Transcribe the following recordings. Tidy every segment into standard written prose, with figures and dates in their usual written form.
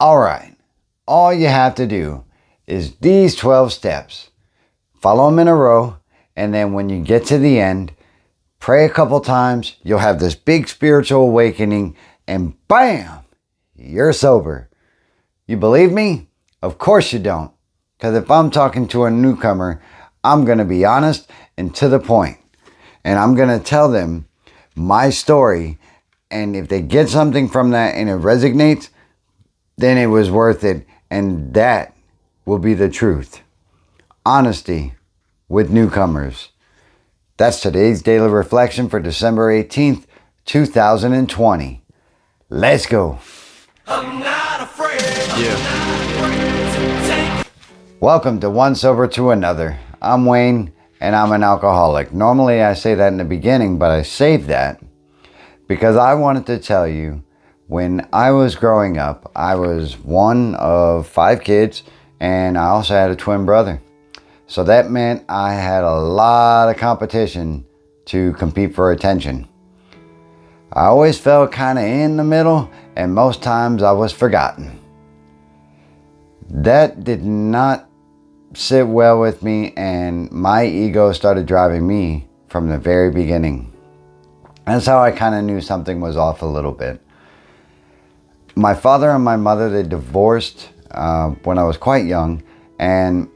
All right, all you have to do is these 12 steps. Follow them in a row, and then when you get to the end, pray a couple times. You'll have this big spiritual awakening, and bam, you're sober. You believe me? Of course you don't. Because if I'm talking to a newcomer, I'm going to be honest and to the point. And I'm going to tell them my story. And if they get something from that and it resonates, then it was worth it. And that will be the truth. Honesty with newcomers. That's today's daily reflection for December 18th, 2020. Let's go. I'm not afraid. Yeah. Welcome to One Sober to Another. I'm Wayne and I'm an alcoholic. Normally I say that in the beginning, but I saved that because I wanted to tell you when I was growing up, I was one of 5 kids and I also had a twin brother. So that meant I had a lot of competition to compete for attention. I always felt kind of in the middle, and most times I was forgotten. That did not sit well with me, and my ego started driving me from the very beginning. That's how I kind of knew something was off a little bit. My father and my mother, they divorced when I was quite young, and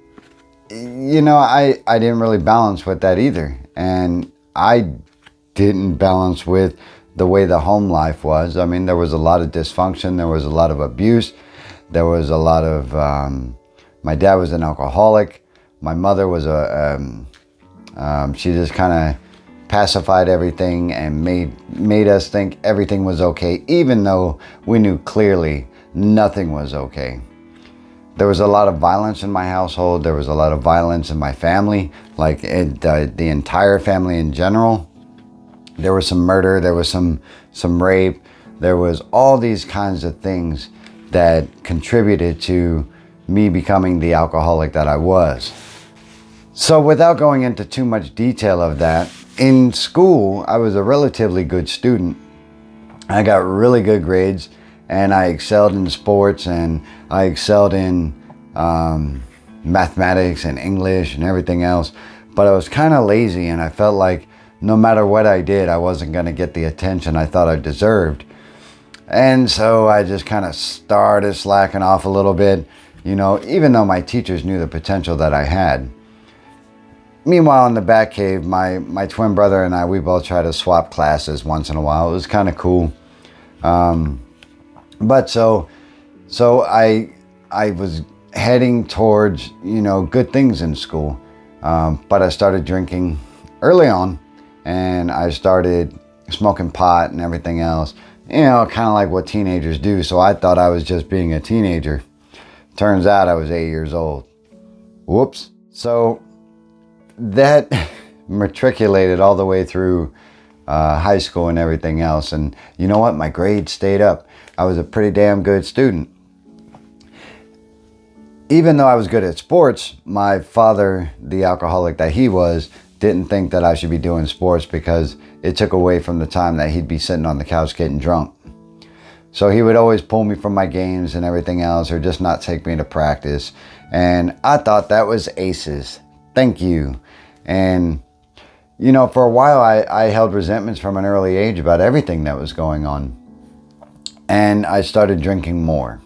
I didn't really balance with that either. And I didn't balance with the way the home life was. I mean, there was a lot of dysfunction. There was a lot of abuse. There was a lot of, my dad was an alcoholic. My mother was she just kind of pacified everything and made us think everything was okay, even though we knew clearly nothing was okay. There was a lot of violence in my household. There was a lot of violence in my family, like the entire family in general. There was some murder. There was some rape. There was all these kinds of things that contributed to me becoming the alcoholic that I was. So without going into too much detail of that, in school, I was a relatively good student. I got really good grades. And I excelled in sports, and I excelled in mathematics and English and everything else. But I was kind of lazy, and I felt like no matter what I did, I wasn't going to get the attention I thought I deserved. And so I just kind of started slacking off a little bit, even though my teachers knew the potential that I had. Meanwhile, in the back cave, my twin brother and I, we both tried to swap classes once in a while. It was kind of cool. But so I was heading towards, good things in school. But I started drinking early on, and I started smoking pot and everything else, kind of like what teenagers do. So I thought I was just being a teenager. Turns out I was 8 years old. Whoops. So that matriculated all the way through high school and everything else. And you know what? My grades stayed up. I was a pretty damn good student. Even though I was good at sports, my father, the alcoholic that he was, didn't think that I should be doing sports because it took away from the time that he'd be sitting on the couch getting drunk. So he would always pull me from my games and everything else, or just not take me to practice. And I thought that was aces. Thank you. And for a while, I held resentments from an early age about everything that was going on. And I started drinking more.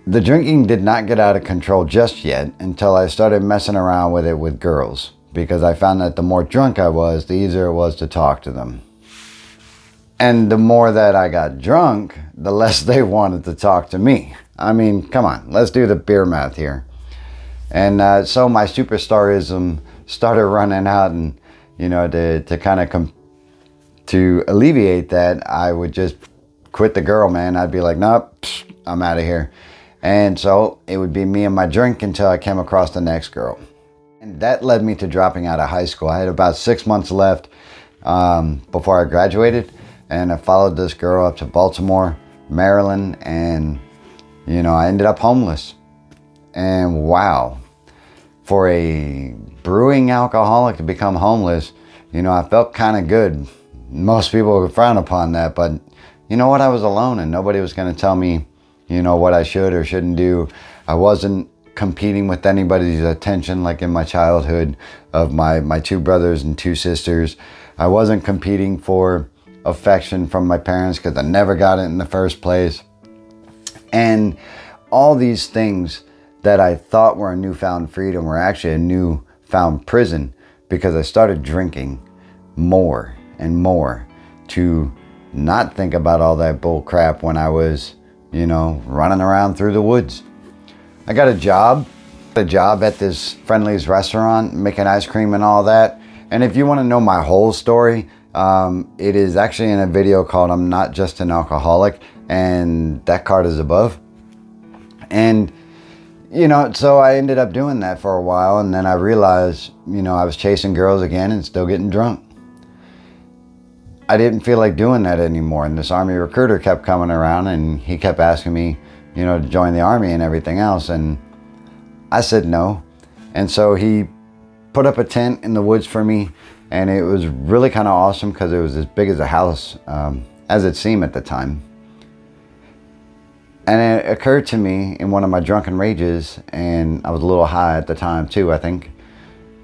The drinking did not get out of control just yet until I started messing around with it with girls, because I found that the more drunk I was, the easier it was to talk to them. And the more that I got drunk, the less they wanted to talk to me. I mean, come on, let's do the beer math here. And so my superstarism started running out, and to kind of to alleviate that, I would just quit the girl, man. I'd be like, nope, I'm out of here. And so it would be me and my drink until I came across the next girl. And that led me to dropping out of high school. I had about 6 months left before I graduated, and I followed this girl up to Baltimore, Maryland, and I ended up homeless. And wow, for a brewing alcoholic to become homeless, I felt kind of good. Most people would frown upon that, but you know what? I was alone, and nobody was going to tell me what I should or shouldn't do. I wasn't competing with anybody's attention like in my childhood of my two brothers and two sisters. I wasn't competing for affection from my parents because I never got it in the first place. And all these things that I thought were a newfound freedom were actually a newfound prison, because I started drinking more and more to not think about all that bull crap when I was, running around through the woods. I got a job at this Friendly's restaurant, making ice cream and all that. And if you want to know my whole story, it is actually in a video called "I'm Not Just an Alcoholic," and that card is above. And so I ended up doing that for a while, and then I realized, I was chasing girls again and still getting drunk. I didn't feel like doing that anymore, and this Army recruiter kept coming around, and he kept asking me, to join the Army and everything else, and I said no. And so he put up a tent in the woods for me, and it was really kind of awesome because it was as big as a house, as it seemed at the time. And it occurred to me in one of my drunken rages, and I was a little high at the time too, I think,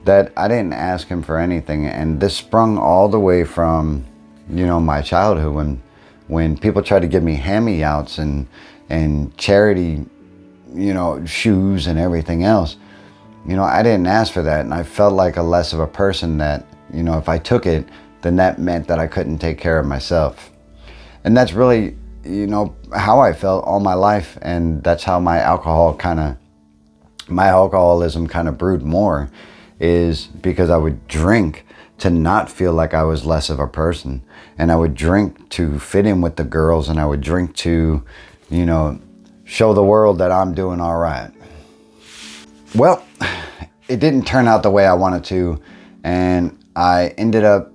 that I didn't ask him for anything. And this sprung all the way from, my childhood when people tried to give me hand-me-outs and charity, shoes and everything else. I didn't ask for that, and I felt like a less of a person that, if I took it, then that meant that I couldn't take care of myself. And that's really, how I felt all my life, and that's how my alcoholism kind of brewed more, is because I would drink to not feel like I was less of a person, and I would drink to fit in with the girls, and I would drink to, show the world that I'm doing all right. Well, it didn't turn out the way I wanted to, and I ended up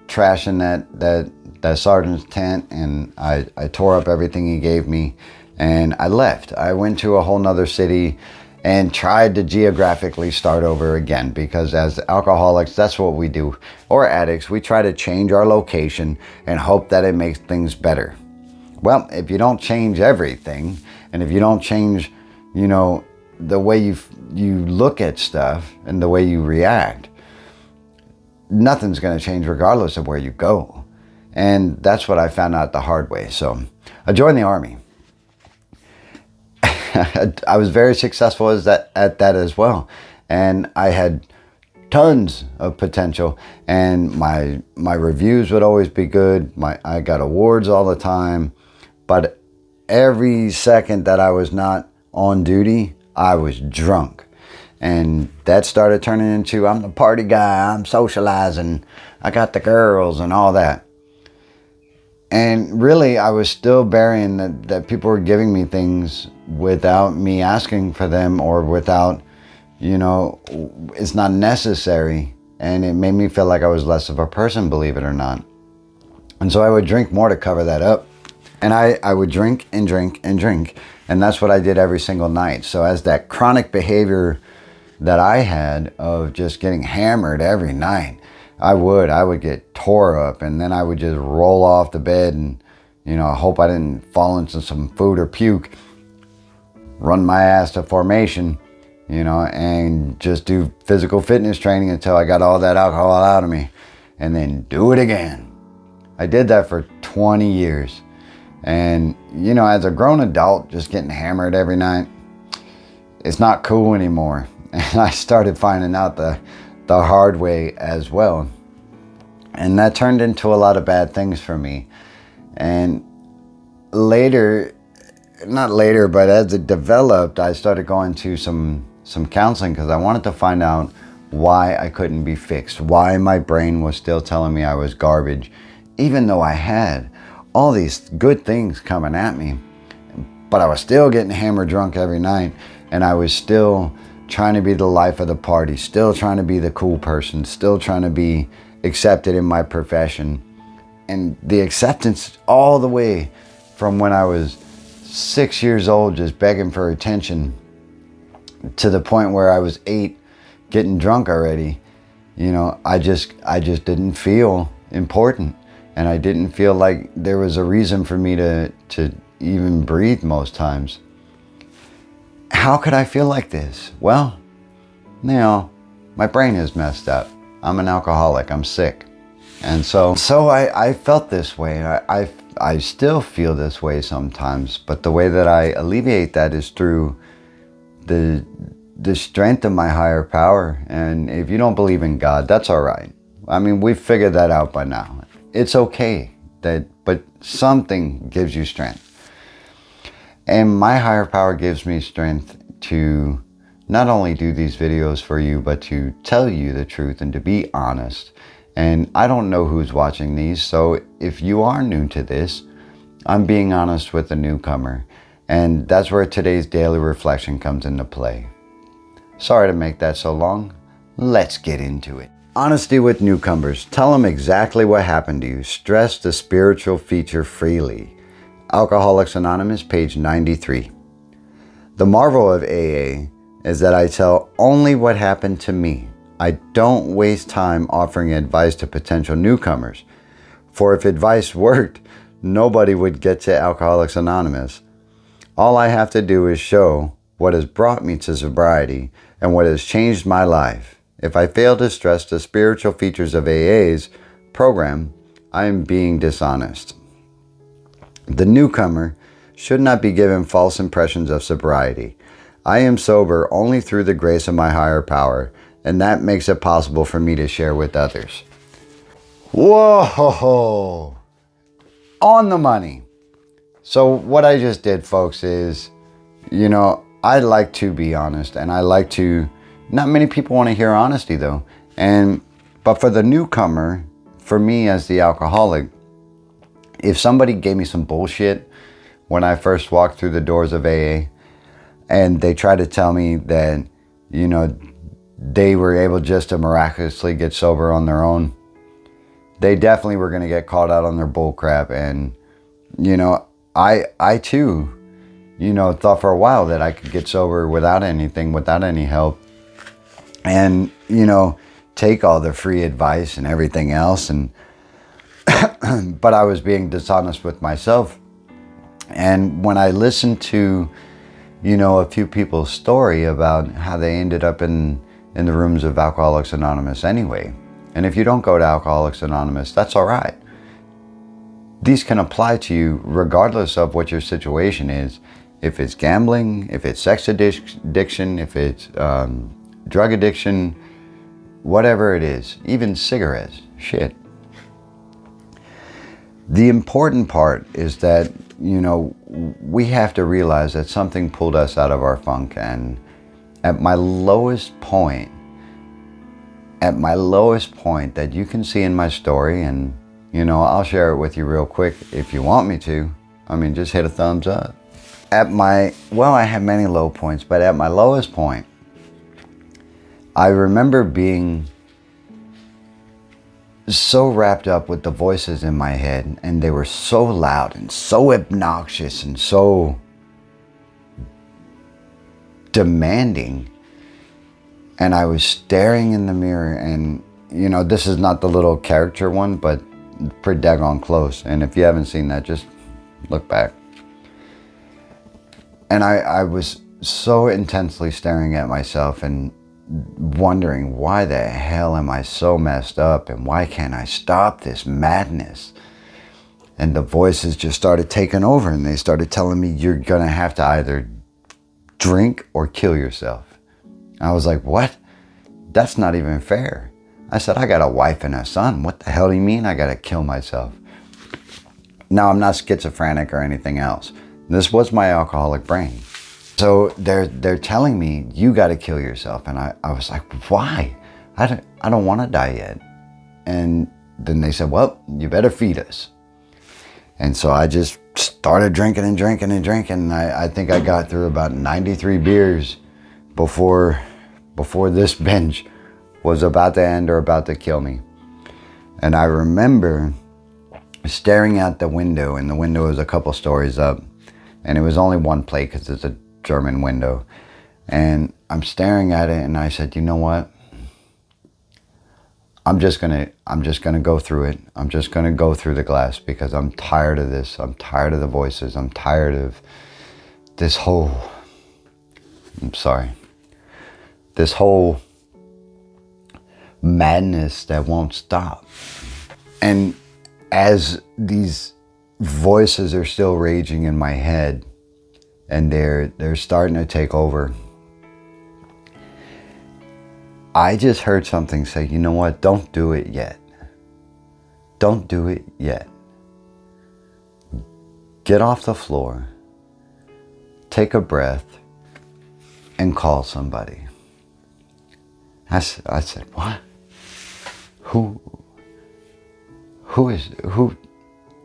trashing that sergeant's tent, and I tore up everything he gave me, and I left. I went to a whole nother city and tried to geographically start over again, because as alcoholics, that's what we do, or addicts. We try to change our location and hope that it makes things better. Well, if you don't change everything, and if you don't change, the way you look at stuff and the way you react, nothing's going to change regardless of where you go. And that's what I found out the hard way. So I joined the Army. I was very successful at that as well. And I had tons of potential, and my reviews would always be good. I got awards all the time, but every second that I was not on duty, I was drunk. And that started turning into, I'm the party guy, I'm socializing, I got the girls and all that. And really, I was still burying that people were giving me things without me asking for them, or without, it's not necessary. And it made me feel like I was less of a person, believe it or not. And so I would drink more to cover that up. And I would drink and drink and drink. And that's what I did every single night. So as that chronic behavior that I had of just getting hammered every night, I would get tore up, and then I would just roll off the bed and, hope I didn't fall into some food or puke, run my ass to formation, and just do physical fitness training until I got all that alcohol out of me, and then do it again. I did that for 20 years. And, as a grown adult, just getting hammered every night, it's not cool anymore. And I started finding out the hard way as well. And that turned into a lot of bad things for me. And not later, but as it developed, I started going to some counseling, because I wanted to find out why I couldn't be fixed, why my brain was still telling me I was garbage, even though I had all these good things coming at me. But I was still getting hammered drunk every night, and I was still trying to be the life of the party, still trying to be the cool person, still trying to be accepted in my profession. And the acceptance all the way from when I was 6 years old, just begging for attention, to the point where I was 8, getting drunk already. I just didn't feel important. And I didn't feel like there was a reason for me to even breathe most times. How could I feel like this? Well, you know, my brain is messed up. I'm an alcoholic. I'm sick. And so I felt this way. I still feel this way sometimes. But the way that I alleviate that is through the strength of my higher power. And if you don't believe in God, that's all right. I mean, we've figured that out by now. It's okay. But something gives you strength. And my higher power gives me strength to not only do these videos for you, but to tell you the truth and to be honest. And I don't know who's watching these, so if you are new to this, I'm being honest with a newcomer. And that's where today's daily reflection comes into play. Sorry to make that so long. Let's get into it. Honesty with newcomers. Tell them exactly what happened to you. Stress the spiritual feature freely. Alcoholics Anonymous, page 93. The marvel of AA is that I tell only what happened to me. I don't waste time offering advice to potential newcomers. For if advice worked, nobody would get to Alcoholics Anonymous. All I have to do is show what has brought me to sobriety and what has changed my life. If I fail to stress the spiritual features of AA's program, I am being dishonest. The newcomer should not be given false impressions of sobriety. I am sober only through the grace of my higher power, and that makes it possible for me to share with others. Whoa! On the money. So what I just did, folks, is, you know, I like to be honest, and I like to, not many people want to hear honesty though. But for the newcomer, for me as the alcoholic, if somebody gave me some bullshit when I first walked through the doors of AA, and they tried to tell me that, you know, they were able just to miraculously get sober on their own, they definitely were going to get called out on their bull crap. And, you know, I too, you know, thought for a while that I could get sober without anything, without any help. And, you know, take all the free advice and everything else. And, but I was being dishonest with myself. And when I listened to, you know, a few people's story about how they ended up in the rooms of Alcoholics Anonymous anyway. And if you don't go to Alcoholics Anonymous, that's all right. These can apply to you regardless of what your situation is. If it's gambling, if it's sex addiction, if it's drug addiction, whatever it is, even cigarettes, shit. The important part is that, you know, we have to realize that something pulled us out of our funk. And at my lowest point that you can see in my story, and, you know, I'll share it with you real quick if you want me to. I mean, just hit a thumbs up. I had many low points, but at my lowest point, I remember being so wrapped up with the voices in my head, and they were so loud and so obnoxious and so demanding. And I was staring in the mirror, and, you know, this is not the little character one, but pretty daggone close. And if you haven't seen that, just look back. And I was so intensely staring at myself and wondering, why the hell am I so messed up, and why can't I stop this madness? And the voices just started taking over, and they started telling me, you're gonna have to either drink or kill yourself. I was like, what? That's not even fair. I said, I got a wife and a son. What the hell do you mean I gotta kill myself? Now, I'm not schizophrenic or anything else. This was my alcoholic brain. So they're telling me, you got to kill yourself. And I was like, why? I don't want to die yet. And then they said, well, you better feed us. And so I just started drinking and drinking and drinking. I think I got through about 93 beers before this binge was about to end or about to kill me. And I remember staring out the window, and the window was a couple stories up. And it was only one plate because it's a German window. And I'm staring at it, and I said, you know what? I'm just gonna go through it. I'm just gonna go through the glass because I'm tired of this. I'm tired of the voices. I'm tired of this whole, this whole madness that won't stop. And as these voices are still raging in my head and they're starting to take over, I just heard something say, you know what, don't do it yet. Don't do it yet. Get off the floor, take a breath, and call somebody. I said, what?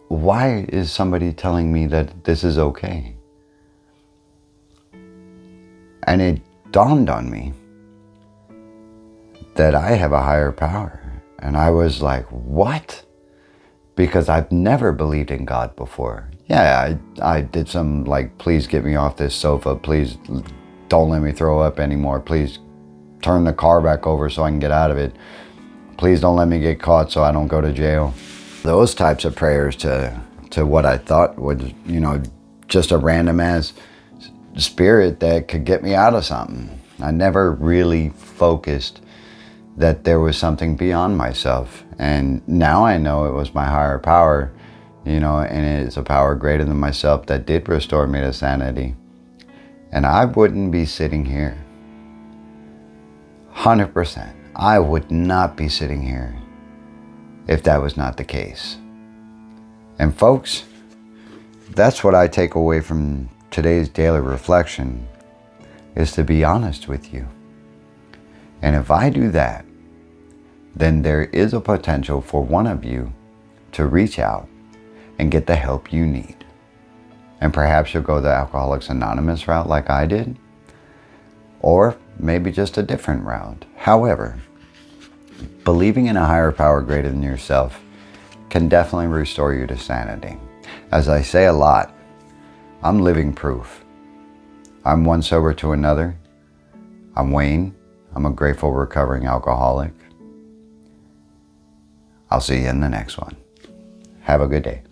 Why is somebody telling me that this is okay? And it dawned on me that I have a higher power. And I was like, what? Because I've never believed in God before. Yeah, I did some like, please get me off this sofa. Please don't let me throw up anymore. Please turn the car back over so I can get out of it. Please don't let me get caught so I don't go to jail. Those types of prayers to what I thought was, just a random ass spirit that could get me out of something. I never really focused that there was something beyond myself. And now I know it was my higher power, and it's a power greater than myself that did restore me to sanity. And I wouldn't be sitting here. 100%. I would not be sitting here if that was not the case. And folks, that's what I take away from today's daily reflection, is to be honest with you. And if I do that, then there is a potential for one of you to reach out and get the help you need. And perhaps you'll go the Alcoholics Anonymous route like I did, or maybe just a different route. However, believing in a higher power greater than yourself can definitely restore you to sanity. As I say a lot, I'm living proof. I'm one sober to another. I'm Wayne. I'm a grateful recovering alcoholic. I'll see you in the next one. Have a good day.